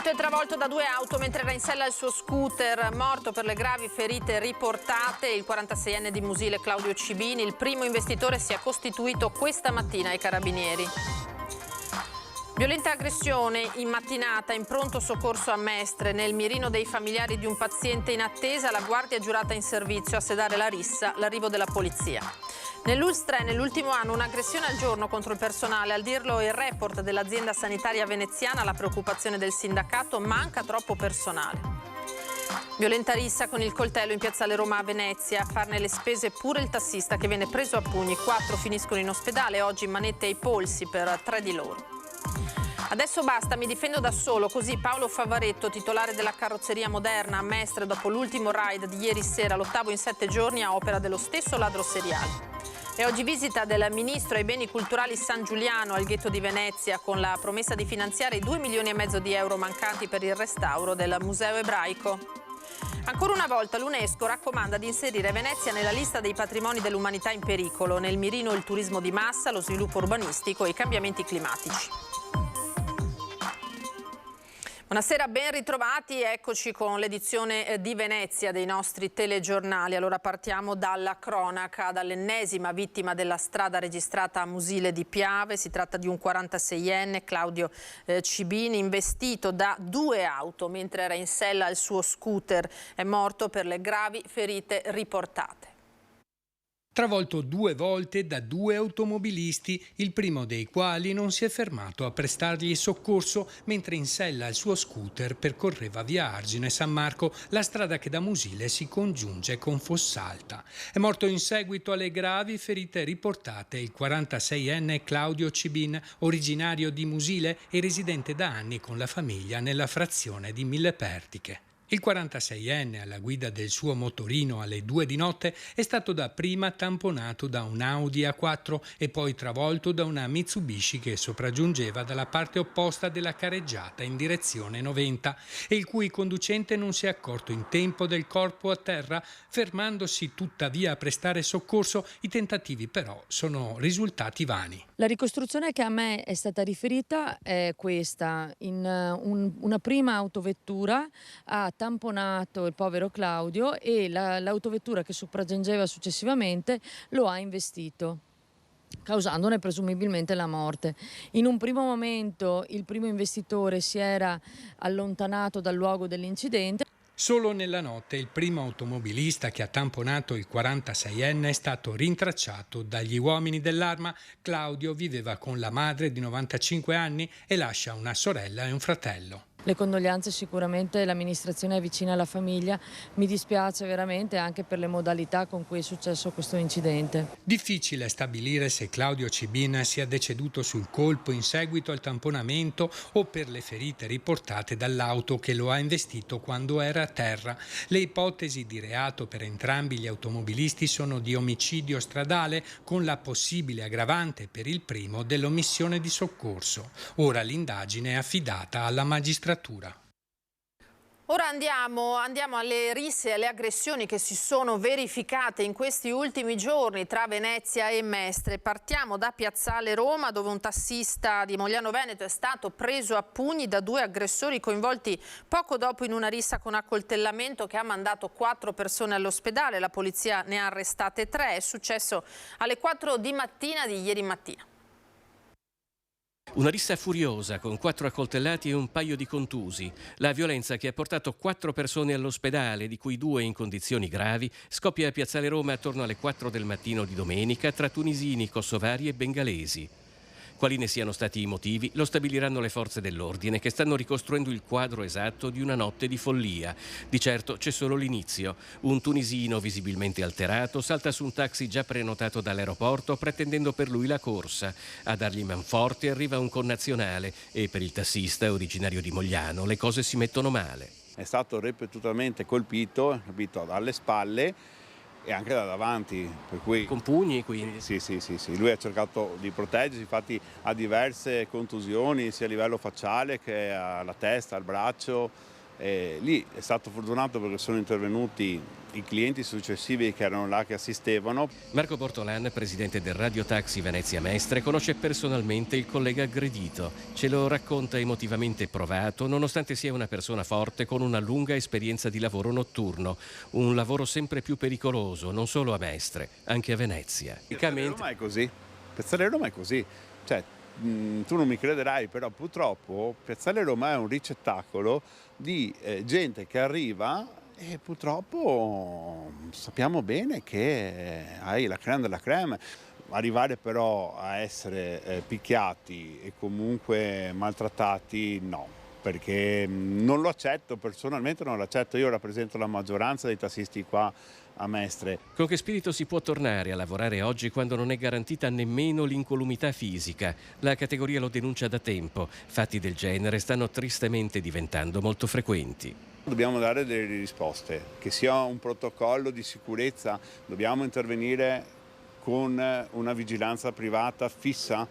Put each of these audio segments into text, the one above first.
Marito è travolto da 2 auto mentre era in sella al suo scooter, morto per le gravi ferite riportate il 46enne di Musile Claudio Cibini. Il primo investitore si è costituito questa mattina ai carabinieri. Violenta aggressione in mattinata in pronto soccorso a Mestre. Nel mirino dei familiari di un paziente in attesa, la guardia giurata in servizio a sedare la rissa, l'arrivo della polizia. Nell'Ulstre, nell'ultimo anno, un'aggressione al giorno contro il personale. Al dirlo il report dell'azienda sanitaria veneziana, la preoccupazione del sindacato: manca troppo personale. Violenta rissa con il coltello in piazzale Roma a Venezia. A farne le spese pure il tassista che viene preso a pugni. 4 finiscono in ospedale, oggi manette ai polsi per 3 di loro. Adesso basta, mi difendo da solo, così Paolo Favaretto, titolare della carrozzeria moderna a Mestre, dopo l'ultimo raid di ieri sera, l'8° in 7 giorni a opera dello stesso ladro seriale. E oggi visita del ministro ai beni culturali San Giuliano al ghetto di Venezia, con la promessa di finanziare i 2,5 milioni di euro mancanti per il restauro del museo ebraico. Ancora una volta l'UNESCO raccomanda di inserire Venezia nella lista dei patrimoni dell'umanità in pericolo, nel mirino il turismo di massa, lo sviluppo urbanistico e i cambiamenti climatici. Buonasera, ben ritrovati, eccoci con l'edizione di Venezia dei nostri telegiornali. Allora partiamo dalla cronaca, dall'ennesima vittima della strada registrata a Musile di Piave. Si tratta di un 46enne, Claudio Cibini, investito da 2 auto mentre era in sella al suo scooter. È morto per le gravi ferite riportate. Travolto 2 volte da 2 automobilisti, il primo dei quali non si è fermato a prestargli soccorso mentre in sella al suo scooter percorreva via Argine San Marco, la strada che da Musile si congiunge con Fossalta. È morto in seguito alle gravi ferite riportate il 46enne Claudio Cibin, originario di Musile e residente da anni con la famiglia nella frazione di Millepertiche. Il 46enne, alla guida del suo motorino alle 2 di notte, è stato dapprima tamponato da un Audi A4 e poi travolto da una Mitsubishi che sopraggiungeva dalla parte opposta della careggiata in direzione 90 e il cui conducente non si è accorto in tempo del corpo a terra, fermandosi tuttavia a prestare soccorso. I tentativi però sono risultati vani. La ricostruzione che a me è stata riferita è questa: in una prima autovettura ha tamponato il povero Claudio e l'autovettura che sopraggiungeva successivamente lo ha investito, causandone presumibilmente la morte. In un primo momento il primo investitore si era allontanato dal luogo dell'incidente. Solo nella notte il primo automobilista che ha tamponato il 46enne è stato rintracciato dagli uomini dell'Arma. Claudio viveva con la madre di 95 anni e lascia una sorella e un fratello. Le condoglianze, sicuramente l'amministrazione è vicina alla famiglia, mi dispiace veramente anche per le modalità con cui è successo questo incidente. Difficile stabilire se Claudio Cibin sia deceduto sul colpo in seguito al tamponamento o per le ferite riportate dall'auto che lo ha investito quando era a terra. Le ipotesi di reato per entrambi gli automobilisti sono di omicidio stradale, con la possibile aggravante per il primo dell'omissione di soccorso. Ora l'indagine è affidata alla magistratura. Ora andiamo alle risse e alle aggressioni che si sono verificate in questi ultimi giorni tra Venezia e Mestre. Partiamo da piazzale Roma, dove un tassista di Mogliano Veneto è stato preso a pugni da 2 aggressori coinvolti poco dopo in una rissa con accoltellamento che ha mandato 4 persone all'ospedale. La polizia ne ha arrestate 3. È successo alle 4 di mattina di ieri mattina. Una rissa furiosa con 4 accoltellati e un paio di contusi. La violenza che ha portato 4 persone all'ospedale, di cui 2 in condizioni gravi, scoppia a piazzale Roma attorno alle 4 del mattino di domenica tra tunisini, kosovari e bengalesi. Quali ne siano stati i motivi lo stabiliranno le forze dell'ordine, che stanno ricostruendo il quadro esatto di una notte di follia. Di certo c'è solo l'inizio. Un tunisino visibilmente alterato salta su un taxi già prenotato dall'aeroporto pretendendo per lui la corsa. A dargli manforte arriva un connazionale e per il tassista, originario di Mogliano, le cose si mettono male. È stato ripetutamente colpito dalle spalle e anche da davanti, per cui... Con pugni quindi? Sì, lui ha cercato di proteggersi, infatti ha diverse contusioni sia a livello facciale che alla testa, al braccio. E lì è stato fortunato perché sono intervenuti i clienti successivi che erano là che assistevano. Marco Bortolan, presidente del Radio Taxi Venezia Mestre, conosce personalmente il collega aggredito. Ce lo racconta emotivamente provato, nonostante sia una persona forte con una lunga esperienza di lavoro notturno. Un lavoro sempre più pericoloso, non solo a Mestre, anche a Venezia. Piazzale Roma è così. Piazzale Roma è così. Cioè, tu non mi crederai, però purtroppo Piazzale Roma è un ricettacolo di gente che arriva e purtroppo sappiamo bene che hai la crème della crème. Arrivare però a essere picchiati e comunque maltrattati no, perché non lo accetto, personalmente non lo accetto. Io rappresento la maggioranza dei tassisti qua a Mestre. Con che spirito si può tornare a lavorare oggi quando non è garantita nemmeno l'incolumità fisica? La categoria lo denuncia da tempo. Fatti del genere stanno tristemente diventando molto frequenti. Dobbiamo dare delle risposte, che sia un protocollo di sicurezza, dobbiamo intervenire con una vigilanza privata fissa.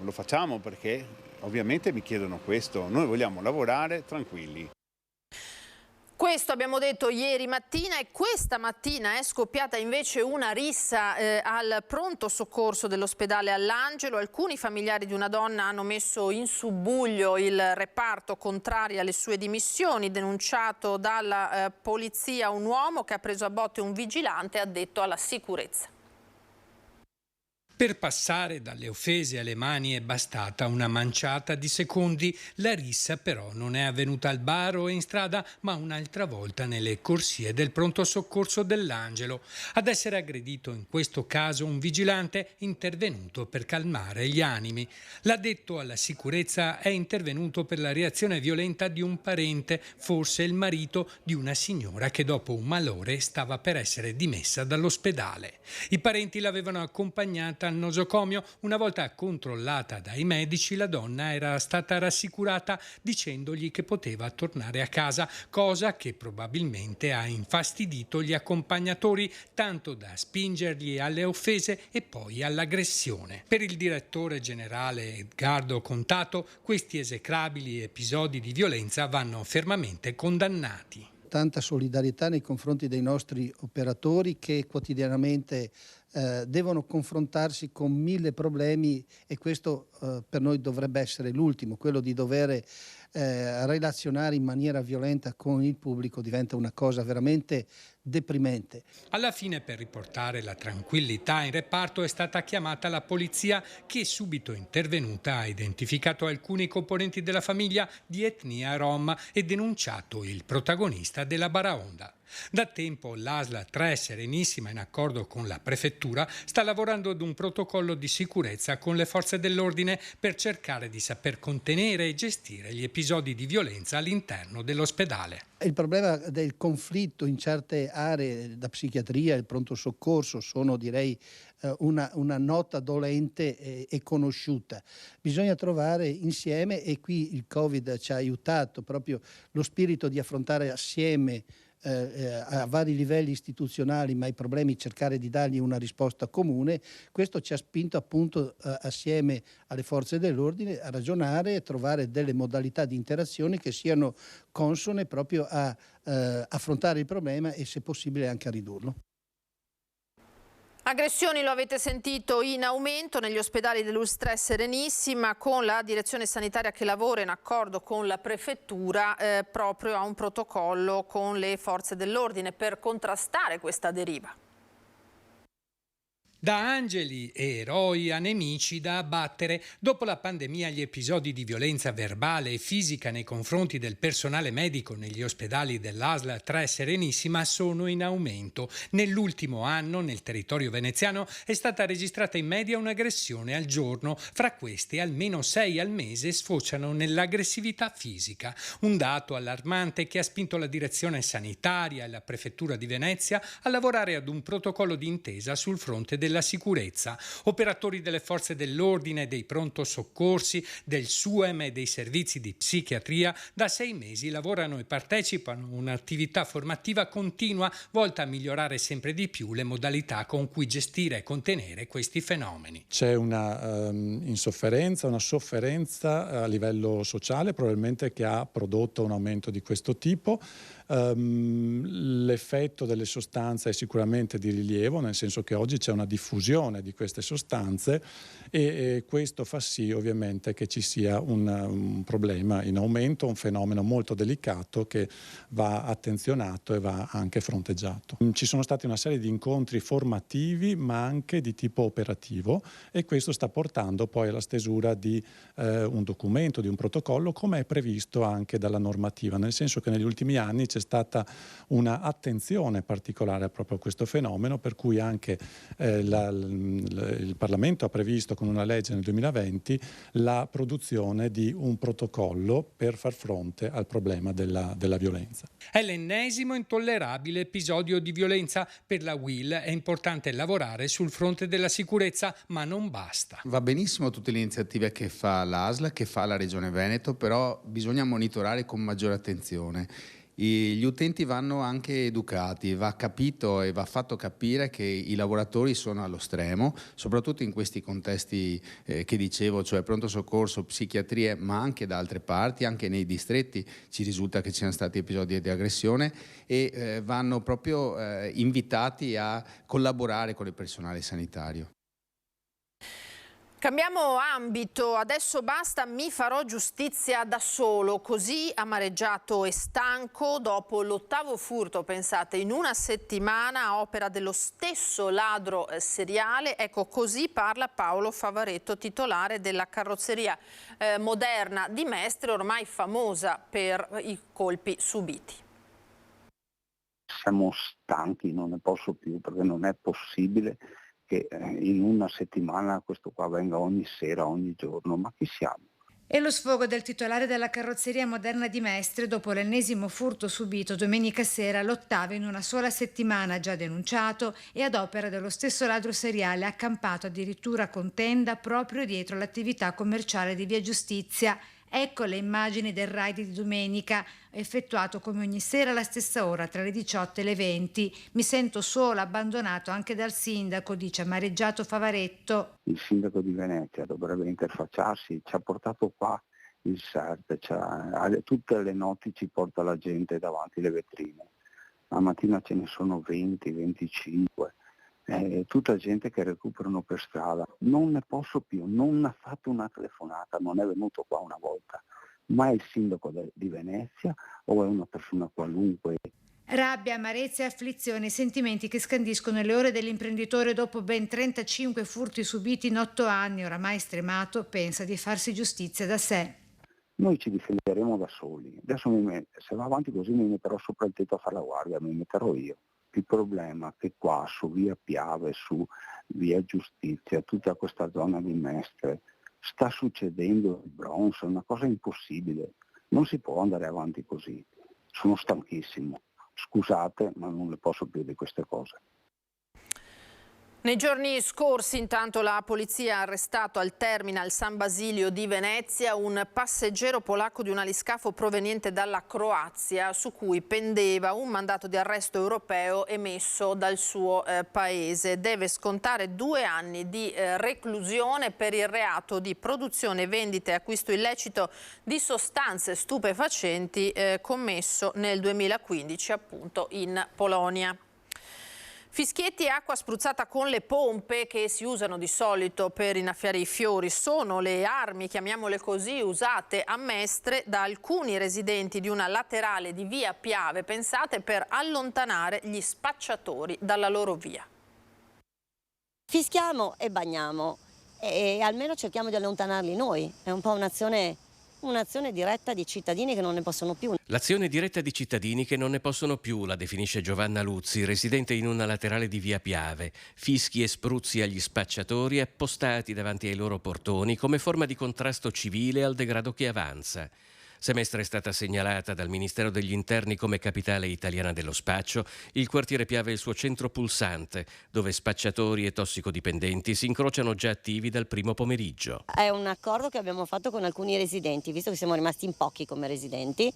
Lo facciamo perché ovviamente mi chiedono questo. Noi vogliamo lavorare tranquilli. Questo abbiamo detto ieri mattina, e questa mattina è scoppiata invece una rissa al pronto soccorso dell'ospedale All'Angelo. Alcuni familiari di una donna hanno messo in subbuglio il reparto contrari alle sue dimissioni. Denunciato dalla polizia un uomo che ha preso a botte un vigilante addetto alla sicurezza. Per passare dalle offese alle mani è bastata una manciata di secondi. La rissa però non è avvenuta al bar o in strada, ma un'altra volta nelle corsie del pronto soccorso dell'Angelo. Ad essere aggredito in questo caso un vigilante intervenuto per calmare gli animi. L'addetto alla sicurezza è intervenuto per la reazione violenta di un parente, forse il marito di una signora che dopo un malore stava per essere dimessa dall'ospedale. I parenti l'avevano accompagnata al nosocomio. Una volta controllata dai medici, la donna era stata rassicurata dicendogli che poteva tornare a casa, cosa che probabilmente ha infastidito gli accompagnatori, tanto da spingerli alle offese e poi all'aggressione. Per il direttore generale Edgardo Contato, questi esecrabili episodi di violenza vanno fermamente condannati. Tanta solidarietà nei confronti dei nostri operatori che quotidianamente devono confrontarsi con 1000 problemi, e questo per noi dovrebbe essere l'ultimo. Quello di dover relazionare in maniera violenta con il pubblico diventa una cosa veramente deprimente. Alla fine, per riportare la tranquillità in reparto, è stata chiamata la polizia, che subito intervenuta ha identificato alcuni componenti della famiglia di etnia rom e denunciato il protagonista della baraonda. Da tempo l'ASL 3 Serenissima, in accordo con la prefettura, sta lavorando ad un protocollo di sicurezza con le forze dell'ordine per cercare di saper contenere e gestire gli episodi di violenza all'interno dell'ospedale. Il problema del conflitto in certe aree, la psichiatria e il pronto soccorso sono, direi, una nota dolente e conosciuta. Bisogna trovare insieme, e qui il Covid ci ha aiutato, proprio lo spirito di affrontare assieme a vari livelli istituzionali, ma i problemi, cercare di dargli una risposta comune. Questo ci ha spinto appunto assieme alle forze dell'ordine a ragionare e trovare delle modalità di interazione che siano consone proprio a affrontare il problema e, se possibile, anche a ridurlo. Aggressioni, lo avete sentito, in aumento negli ospedali dell'ULSS 3 Serenissima, con la direzione sanitaria che lavora in accordo con la prefettura proprio a un protocollo con le forze dell'ordine per contrastare questa deriva. Da angeli e eroi a nemici da abbattere, dopo la pandemia gli episodi di violenza verbale e fisica nei confronti del personale medico negli ospedali dell'ASL 3 Serenissima sono in aumento. Nell'ultimo anno nel territorio veneziano è stata registrata in media un'aggressione al giorno. Fra queste almeno 6 al mese sfociano nell'aggressività fisica. Un dato allarmante che ha spinto la direzione sanitaria e la prefettura di Venezia a lavorare ad un protocollo di intesa sul fronte della sicurezza. Operatori delle forze dell'ordine, dei pronto soccorsi, del SUEM e dei servizi di psichiatria da 6 mesi lavorano e partecipano a un'attività formativa continua volta a migliorare sempre di più le modalità con cui gestire e contenere questi fenomeni. C'è una insofferenza, una sofferenza a livello sociale probabilmente che ha prodotto un aumento di questo tipo. L'effetto delle sostanze è sicuramente di rilievo, nel senso che oggi c'è una diffusione di queste sostanze e questo fa sì ovviamente che ci sia un problema in aumento, un fenomeno molto delicato che va attenzionato e va anche fronteggiato. Ci sono stati una serie di incontri formativi ma anche di tipo operativo e questo sta portando poi alla stesura di un documento, di un protocollo, come è previsto anche dalla normativa, nel senso che negli ultimi anni c'è stata una attenzione particolare proprio a questo fenomeno, per cui anche il Parlamento ha previsto con una legge nel 2020 la produzione di un protocollo per far fronte al problema della violenza. È l'ennesimo intollerabile episodio di violenza. Per la UIL è importante lavorare sul fronte della sicurezza, ma non basta. Va benissimo tutte le iniziative che fa l'ASL, che fa la Regione Veneto, però bisogna monitorare con maggiore attenzione. Gli utenti vanno anche educati, va capito e va fatto capire che i lavoratori sono allo stremo, soprattutto in questi contesti che dicevo, cioè pronto soccorso, psichiatrie, ma anche da altre parti, anche nei distretti ci risulta che ci siano stati episodi di aggressione e vanno proprio invitati a collaborare con il personale sanitario. Cambiamo ambito, adesso basta, mi farò giustizia da solo, così amareggiato e stanco dopo l'8º furto, pensate, in una settimana a opera dello stesso ladro seriale. Ecco, così parla Paolo Favaretto, titolare della carrozzeria moderna di Mestre, ormai famosa per i colpi subiti. Siamo stanchi, non ne posso più, perché non è possibile che in una settimana questo qua venga ogni sera, ogni giorno, ma chi siamo? È lo sfogo del titolare della carrozzeria moderna di Mestre dopo l'ennesimo furto subito domenica sera, l'8º in una sola settimana, già denunciato e ad opera dello stesso ladro seriale accampato addirittura con tenda proprio dietro l'attività commerciale di Via Giustizia. Ecco le immagini del raid di domenica, effettuato come ogni sera alla stessa ora, tra le 18 e le 20. Mi sento sola, abbandonato anche dal sindaco, dice amareggiato Favaretto. Il sindaco di Venezia dovrebbe interfacciarsi, ci ha portato qua il CERT, tutte le notti ci porta la gente davanti alle vetrine. La mattina ce ne sono 20, 25. Tutta gente che recuperano per strada. Non ne posso più, non ha fatto una telefonata, non è venuto qua una volta, ma è il sindaco di Venezia o è una persona qualunque? Rabbia, amarezza e afflizione, sentimenti che scandiscono le ore dell'imprenditore dopo ben 35 furti subiti in 8 anni, oramai stremato, pensa di farsi giustizia da sé. Noi ci difenderemo da soli, adesso se va avanti così mi metterò sopra il tetto a fare la guardia, mi metterò io. Il problema è che qua su via Piave, su via Giustizia, tutta questa zona di Mestre, sta succedendo il Bronx, è una cosa impossibile. Non si può andare avanti così. Sono stanchissimo. Scusate, ma non ne posso più di queste cose. Nei giorni scorsi, intanto, la polizia ha arrestato al terminal San Basilio di Venezia un passeggero polacco di un aliscafo proveniente dalla Croazia, su cui pendeva un mandato di arresto europeo emesso dal suo paese. Deve scontare 2 anni di reclusione per il reato di produzione, vendita e acquisto illecito di sostanze stupefacenti commesso nel 2015 appunto in Polonia. Fischietti e acqua spruzzata con le pompe che si usano di solito per innaffiare i fiori sono le armi, chiamiamole così, usate a Mestre da alcuni residenti di una laterale di via Piave, pensate, per allontanare gli spacciatori dalla loro via. Fischiamo e bagniamo e almeno cerchiamo di allontanarli noi, è un po' un'azione diretta di cittadini che non ne possono più. L'azione diretta di cittadini che non ne possono più, la definisce Giovanna Luzzi, residente in una laterale di via Piave. Fischi e spruzzi agli spacciatori appostati davanti ai loro portoni come forma di contrasto civile al degrado che avanza. Mestre è stata segnalata dal Ministero degli Interni come capitale italiana dello spaccio. Il quartiere Piave è il suo centro pulsante, dove spacciatori e tossicodipendenti si incrociano già attivi dal primo pomeriggio. È un accordo che abbiamo fatto con alcuni residenti, visto che siamo rimasti in pochi come residenti,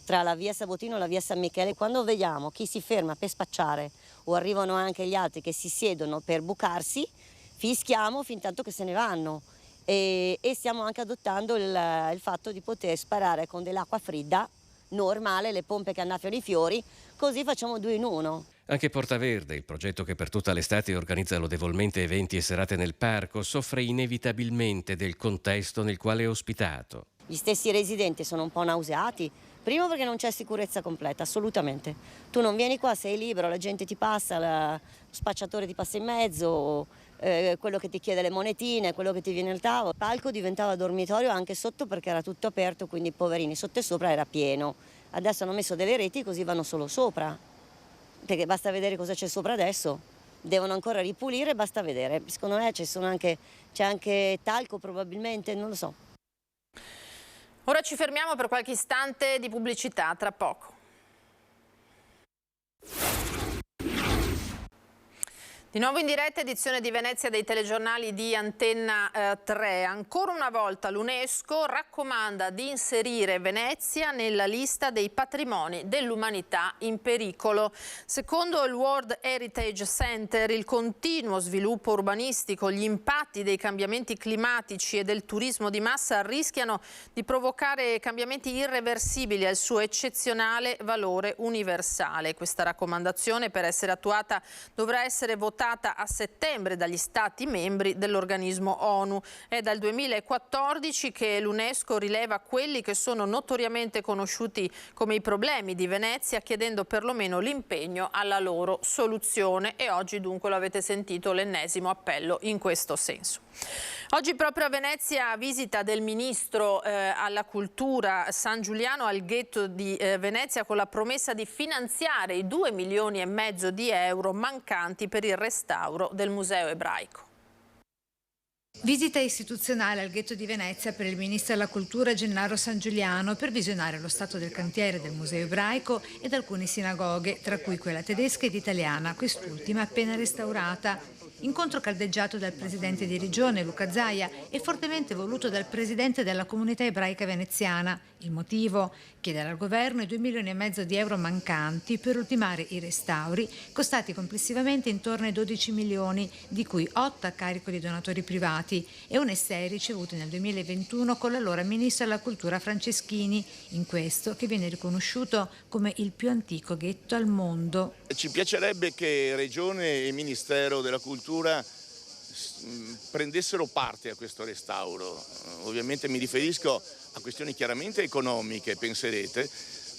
tra la via Sabotino e la via San Michele. Quando vediamo chi si ferma per spacciare o arrivano anche gli altri che si siedono per bucarsi, fischiamo fin tanto che se ne vanno. E stiamo anche adottando il fatto di poter sparare con dell'acqua fredda normale, le pompe che annaffiano i fiori, così facciamo 2 in 1. Anche Porta Verde, il progetto che per tutta l'estate organizza lodevolmente eventi e serate nel parco, soffre inevitabilmente del contesto nel quale è ospitato. Gli stessi residenti sono un po' nauseati, primo perché non c'è sicurezza completa, assolutamente. Tu non vieni qua, sei libero, la gente ti passa, lo spacciatore ti passa in mezzo, quello che ti chiede le monetine, quello che ti viene al tavolo. Il palco diventava dormitorio anche sotto perché era tutto aperto, quindi poverini, sotto e sopra era pieno. Adesso hanno messo delle reti così vanno solo sopra. Perché basta vedere cosa c'è sopra adesso, devono ancora ripulire, basta vedere. Secondo me c'è anche talco probabilmente, non lo so. Ora ci fermiamo per qualche istante di pubblicità, tra poco. Di nuovo in diretta, edizione di Venezia dei telegiornali di Antenna 3. Ancora una volta l'UNESCO raccomanda di inserire Venezia nella lista dei patrimoni dell'umanità in pericolo. Secondo il World Heritage Center, il continuo sviluppo urbanistico, gli impatti dei cambiamenti climatici e del turismo di massa rischiano di provocare cambiamenti irreversibili al suo eccezionale valore universale. Questa raccomandazione, per essere attuata, dovrà essere votata a settembre dagli Stati membri dell'organismo ONU. È dal 2014 che l'UNESCO rileva quelli che sono notoriamente conosciuti come i problemi di Venezia, chiedendo perlomeno l'impegno alla loro soluzione, e oggi dunque lo avete sentito l'ennesimo appello in questo senso. Oggi proprio a Venezia visita del ministro alla cultura San Giuliano al ghetto di Venezia con la promessa di finanziare i 2,5 milioni di euro mancanti per il restauro del museo ebraico. Visita istituzionale al ghetto di Venezia per il ministro della cultura Gennaro San Giuliano per visionare lo stato del cantiere del museo ebraico ed alcune sinagoghe, tra cui quella tedesca ed italiana, quest'ultima appena restaurata. Incontro caldeggiato dal presidente di regione Luca Zaia e fortemente voluto dal presidente della comunità ebraica veneziana. Il motivo? Chiedere al governo i 2,5 milioni di euro mancanti per ultimare i restauri, costati complessivamente intorno ai 12 milioni, di cui 8 a carico di donatori privati, e onestei ricevuti nel 2021 con l'allora ministro della cultura Franceschini, in questo che viene riconosciuto come il più antico ghetto al mondo. Ci piacerebbe che Regione e Ministero della Cultura prendessero parte a questo restauro. Ovviamente mi riferisco a questioni chiaramente economiche, penserete,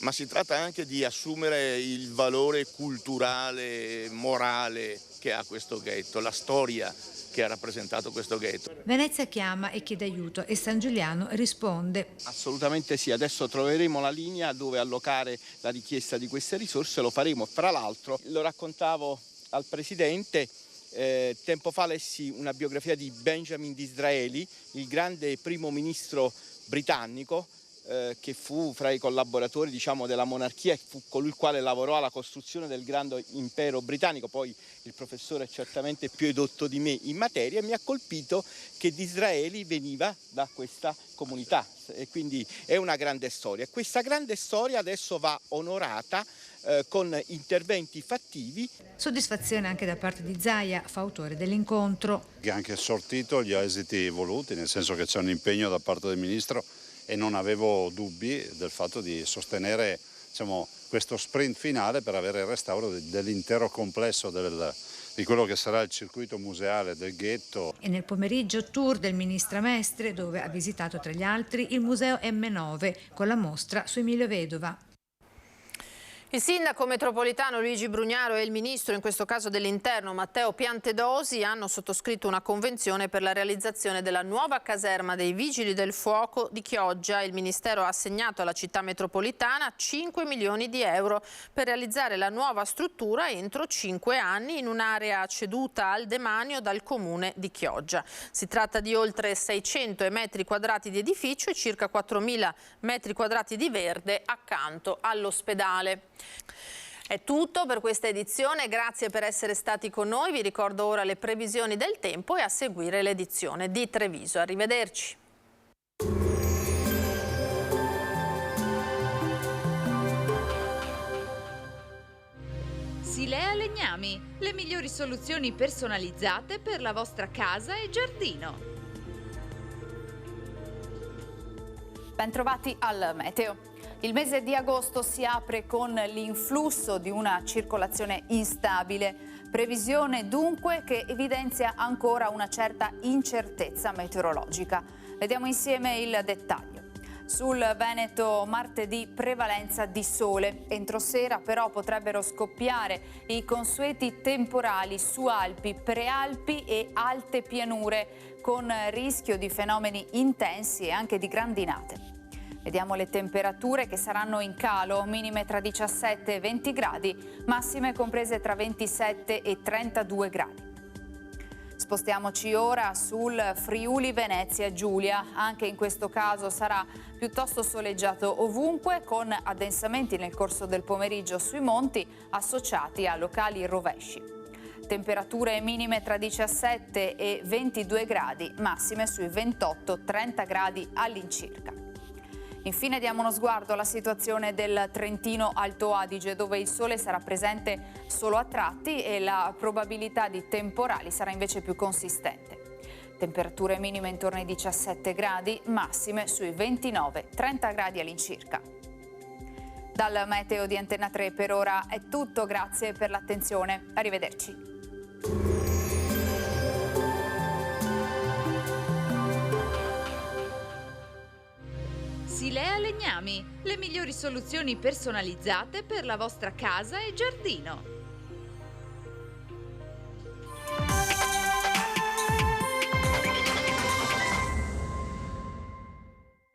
ma si tratta anche di assumere il valore culturale, morale che ha questo ghetto, la storia che ha rappresentato questo ghetto. Venezia chiama e chiede aiuto e San Giuliano risponde: assolutamente sì, adesso troveremo la linea dove allocare la richiesta di queste risorse, lo faremo. Fra l'altro, lo raccontavo al Presidente, tempo fa lessi una biografia di Benjamin Disraeli, il grande primo ministro britannico, che fu fra i collaboratori, diciamo, della monarchia e fu colui il quale lavorò alla costruzione del grande impero britannico. Poi il professore è certamente più edotto di me in materia, e mi ha colpito che Disraeli veniva da questa comunità, e quindi è una grande storia. Questa grande storia adesso va onorata con interventi fattivi. Soddisfazione anche da parte di Zaia, fautore dell'incontro. Che ha anche sortito gli esiti voluti, nel senso che c'è un impegno da parte del Ministro, e non avevo dubbi del fatto di sostenere, diciamo, questo sprint finale per avere il restauro dell'intero complesso di quello che sarà il circuito museale del ghetto. E nel pomeriggio tour del ministro Mestre, dove ha visitato tra gli altri il museo M9 con la mostra su Emilio Vedova. Il sindaco metropolitano Luigi Brugnaro e il ministro, in questo caso dell'Interno, Matteo Piantedosi, hanno sottoscritto una convenzione per la realizzazione della nuova caserma dei Vigili del Fuoco di Chioggia. Il Ministero ha assegnato alla città metropolitana 5 milioni di euro per realizzare la nuova struttura entro 5 anni in un'area ceduta al demanio dal comune di Chioggia. Si tratta di oltre 600 metri quadrati di edificio e circa 4.000 metri quadrati di verde accanto all'ospedale. È tutto per questa edizione, grazie per essere stati con noi. Vi ricordo ora le previsioni del tempo e a seguire l'edizione di Treviso. Arrivederci. Silea Legnami, le migliori soluzioni personalizzate per la vostra casa e giardino. Bentrovati al meteo. Il mese di agosto si apre con l'influsso di una circolazione instabile. Previsione dunque che evidenzia ancora una certa incertezza meteorologica. Vediamo insieme il dettaglio. Sul Veneto martedì prevalenza di sole. Entro sera però potrebbero scoppiare i consueti temporali su Alpi, Prealpi e alte pianure, con rischio di fenomeni intensi e anche di grandinate. Vediamo le temperature che saranno in calo, minime tra 17 e 20 gradi, massime comprese tra 27 e 32 gradi. Spostiamoci ora sul Friuli Venezia Giulia. Anche in questo caso sarà piuttosto soleggiato ovunque, con addensamenti nel corso del pomeriggio sui monti associati a locali rovesci. Temperature minime tra 17 e 22 gradi, massime sui 28-30 gradi all'incirca. Infine diamo uno sguardo alla situazione del Trentino Alto Adige, dove il sole sarà presente solo a tratti e la probabilità di temporali sarà invece più consistente. Temperature minime intorno ai 17 gradi, massime sui 29-30 gradi all'incirca. Dal meteo di Antenna 3 per ora è tutto, grazie per l'attenzione, arrivederci. Silea Legnami, le migliori soluzioni personalizzate per la vostra casa e giardino.